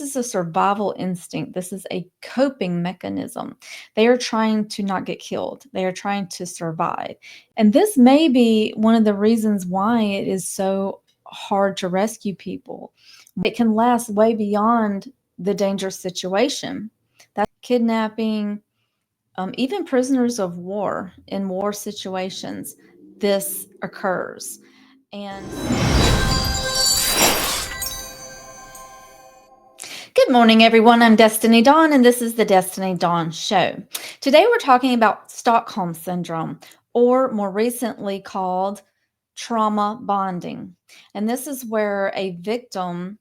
is a survival instinct. This is a coping mechanism. They are trying to not get killed. They are trying to survive. And this may be one of the reasons why it is so hard to rescue people. It can last way beyond the dangerous situation. That's kidnapping, even prisoners of war in war situations. This occurs. And good morning, everyone. I'm Destiny Dawn, and this is the Destiny Dawn Show. Today, we're talking about Stockholm Syndrome, or more recently called trauma bonding. And this is where a victim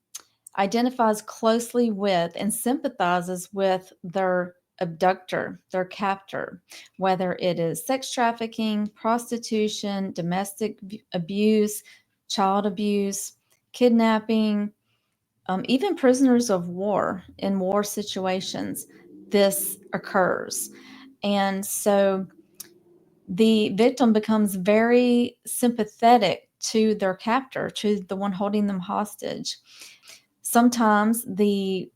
identifies closely with and sympathizes with their abductor, their captor, whether it is sex trafficking, prostitution, domestic abuse, child abuse, kidnapping, even prisoners of war in war situations. This occurs. And so the victim becomes very sympathetic to their captor, to the one holding them hostage. Sometimes the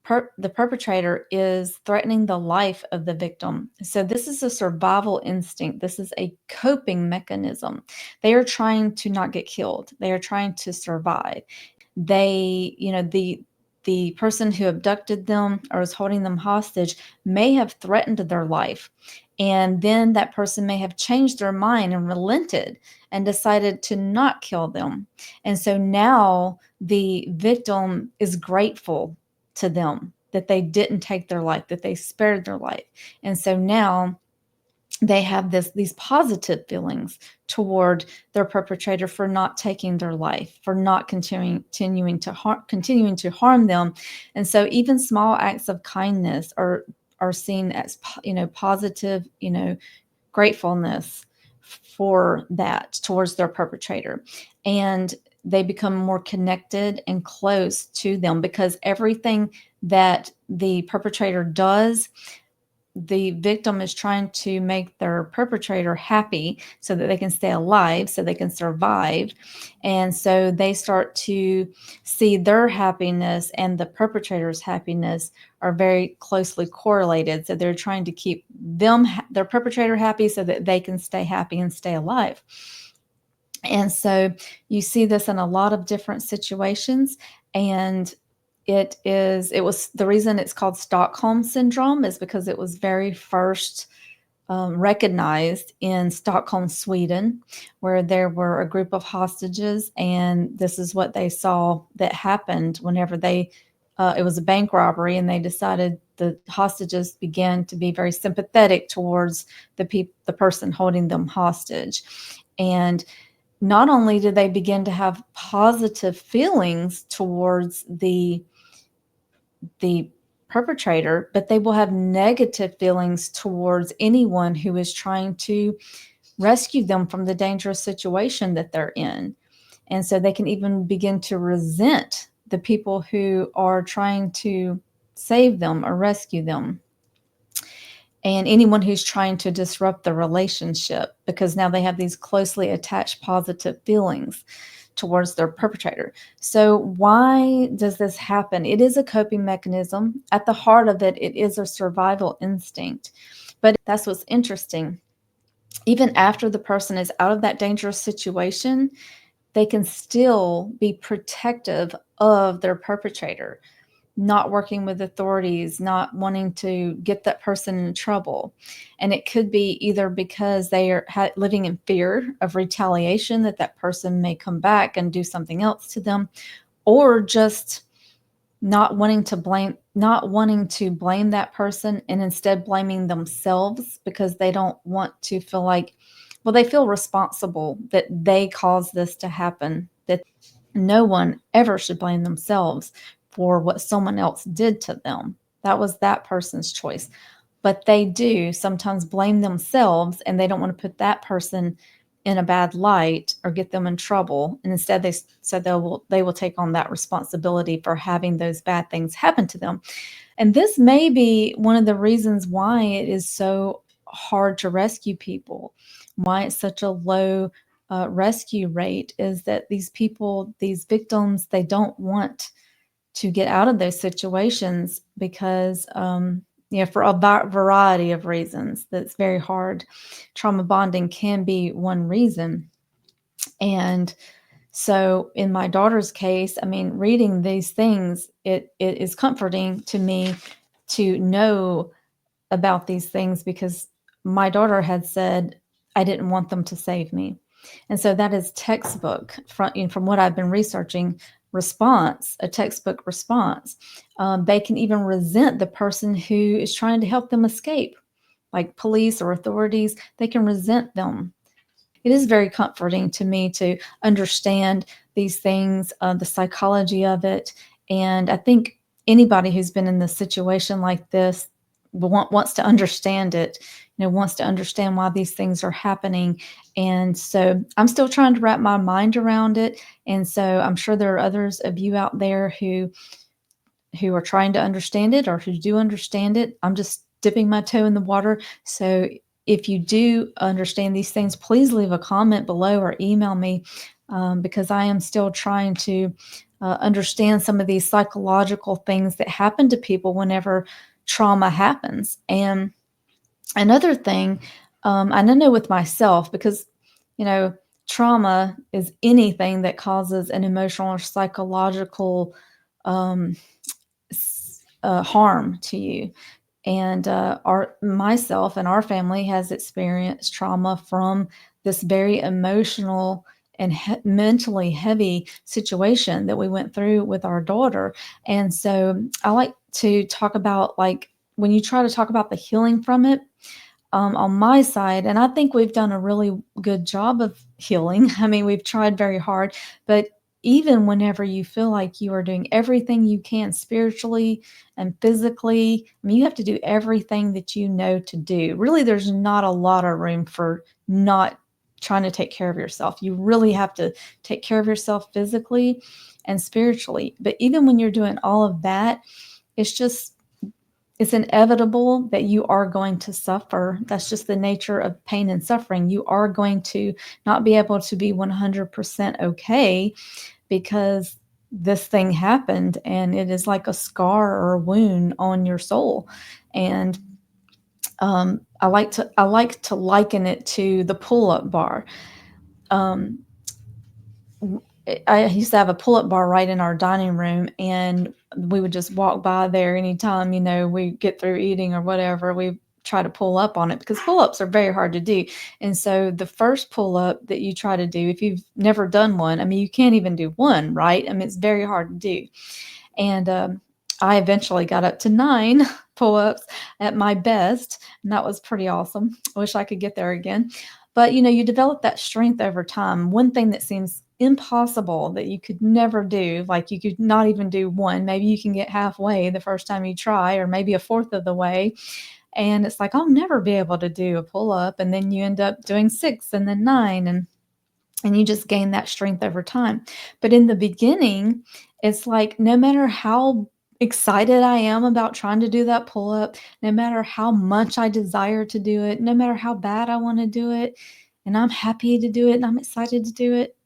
perpetrator is threatening the life of the victim. So this is a survival instinct. This is a coping mechanism. They are trying to not get killed. They are trying to survive. The person who abducted them or is holding them hostage may have threatened their life. And then that person may have changed their mind and relented and decided to not kill them. And so now the victim is grateful to them that they didn't take their life, that they spared their life. And so now they have these positive feelings toward their perpetrator for not taking their life, for not continuing to harm them. And so even small acts of kindness are seen as positive, gratefulness for that towards their perpetrator. And they become more connected and close to them because everything that the perpetrator does, the victim is trying to make their perpetrator happy so that they can stay alive, so they can survive. And so they start to see their happiness and the perpetrator's happiness are very closely correlated. So they're trying to keep their perpetrator happy so that they can stay happy and stay alive. And so you see this in a lot of different situations. And it was the reason it's called Stockholm Syndrome is because it was very first recognized in Stockholm, Sweden, where there were a group of hostages, and this is what they saw that happened whenever it was a bank robbery, and they decided the hostages began to be very sympathetic towards the person holding them hostage. And not only did they begin to have positive feelings towards the perpetrator, but they will have negative feelings towards anyone who is trying to rescue them from the dangerous situation that they're in. And so they can even begin to resent the people who are trying to save them or rescue them. And anyone who's trying to disrupt the relationship, because now they have these closely attached positive feelings towards their perpetrator. So why does this happen? It is a coping mechanism. At the heart of it, it is a survival instinct. But that's what's interesting. Even after the person is out of that dangerous situation, they can still be protective of their perpetrator, not working with authorities, not wanting to get that person in trouble. And it could be either because they are living in fear of retaliation, that person may come back and do something else to them, or just not wanting to blame that person and instead blaming themselves because they don't want to feel like, well, they feel responsible that they caused this to happen, that no one ever should blame themselves for what someone else did to them. That was that person's choice. But they do sometimes blame themselves, and they don't want to put that person in a bad light or get them in trouble. And instead they said they will take on that responsibility for having those bad things happen to them. And this may be one of the reasons why it is so hard to rescue people, why it's such a low rescue rate, is that these victims, they don't want to get out of those situations because, for a variety of reasons, that's very hard. Trauma bonding can be one reason. And so in my daughter's case, I mean, reading these things, it is comforting to me to know about these things because my daughter had said, I didn't want them to save me. And so that is textbook from what I've been researching response, a textbook response. They can even resent the person who is trying to help them escape, like police or authorities. They can resent them. It is very comforting to me to understand these things, the psychology of it. And I think anybody who's been in this situation like this wants to understand it, wants to understand why these things are happening. And so I'm still trying to wrap my mind around it. And so I'm sure there are others of you out there who are trying to understand it or who do understand it. I'm just dipping my toe in the water. So if you do understand these things, please leave a comment below or email me because I am still trying to understand some of these psychological things that happen to people whenever trauma happens. And another thing, I know with myself, because, you know, trauma is anything that causes an emotional or psychological um, harm to you. And our myself and our family has experienced trauma from this very emotional and mentally heavy situation that we went through with our daughter. And so I like to talk about, like, when you try to talk about the healing from it, on my side, and I think we've done a really good job of healing. I mean, we've tried very hard, but even whenever you feel like you are doing everything you can spiritually and physically, I mean, you have to do everything that you know to do. Really, there's not a lot of room for not trying to take care of yourself. You really have to take care of yourself physically and spiritually. But even when you're doing all of that, it's just it's inevitable that you are going to suffer. That's just the nature of pain and suffering. You are going to not be able to be 100% okay because this thing happened and it is like a scar or a wound on your soul. And I like to liken it to the pull-up bar. Um, I used to have a pull-up bar right in our dining room, and we would just walk by there anytime, we get through eating or whatever, we try to pull up on it because pull-ups are very hard to do. And so the first pull-up that you try to do, if you've never done one, I mean, you can't even do one, right? I mean, it's very hard to do. And I eventually got up to 9 pull-ups at my best, and that was pretty awesome. I wish I could get there again. But you develop that strength over time. One thing that seems impossible that you could never do, like you could not even do one, maybe you can get halfway the first time you try, or maybe a fourth of the way. And it's like, I'll never be able to do a pull up. And then you end up doing 6 and then 9. And you just gain that strength over time. But in the beginning, it's like no matter how excited I am about trying to do that pull up, no matter how much I desire to do it, no matter how bad I want to do it, and I'm happy to do it and I'm excited to do it,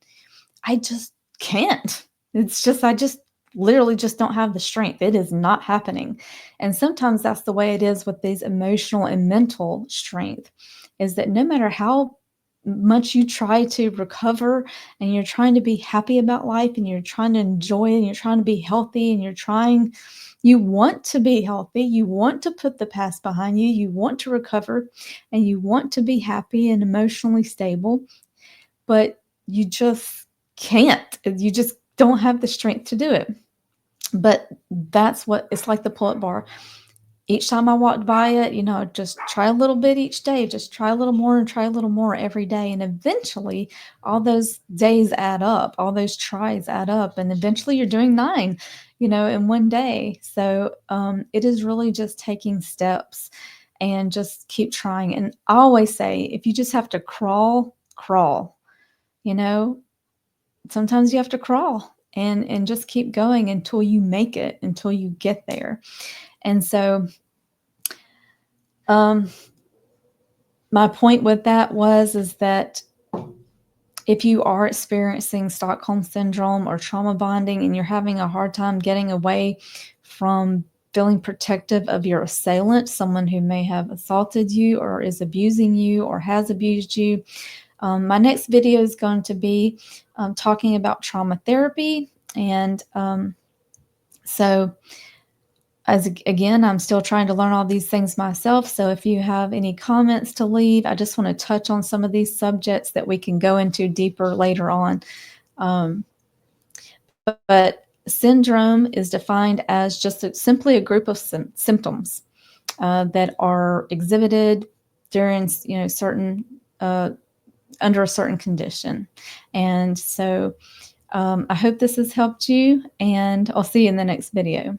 I just can't. It's just, I just literally just don't have the strength. It is not happening. And sometimes that's the way it is with these emotional and mental strength, is that no matter how much you try to recover and you're trying to be happy about life and you're trying to enjoy it and you're trying to be healthy and you want to be healthy, you want to put the past behind you, you want to recover, and you want to be happy and emotionally stable, but you just can't. You just don't have the strength to do it. But that's what it's like, the pull-up bar. Each time I walked by it, just try a little bit each day, just try a little more and try a little more every day. And eventually, all those days add up, all those tries add up. And eventually, you're doing 9, in one day. So it is really just taking steps and just keep trying. And I always say, if you just have to crawl, crawl, you know, sometimes you have to crawl and just keep going until you make it, until you get there. And so um my point with that is that If you are experiencing Stockholm syndrome or trauma bonding and you're having a hard time getting away from feeling protective of your assailant, someone who may have assaulted you or is abusing you or has abused you, my next video is going to be talking about trauma therapy. And so, again, I'm still trying to learn all these things myself. So if you have any comments to leave, I just want to touch on some of these subjects that we can go into deeper later on. Um, but syndrome is defined as just simply a group of symptoms that are exhibited during, certain under a certain condition. And so I hope this has helped you, and I'll see you in the next video.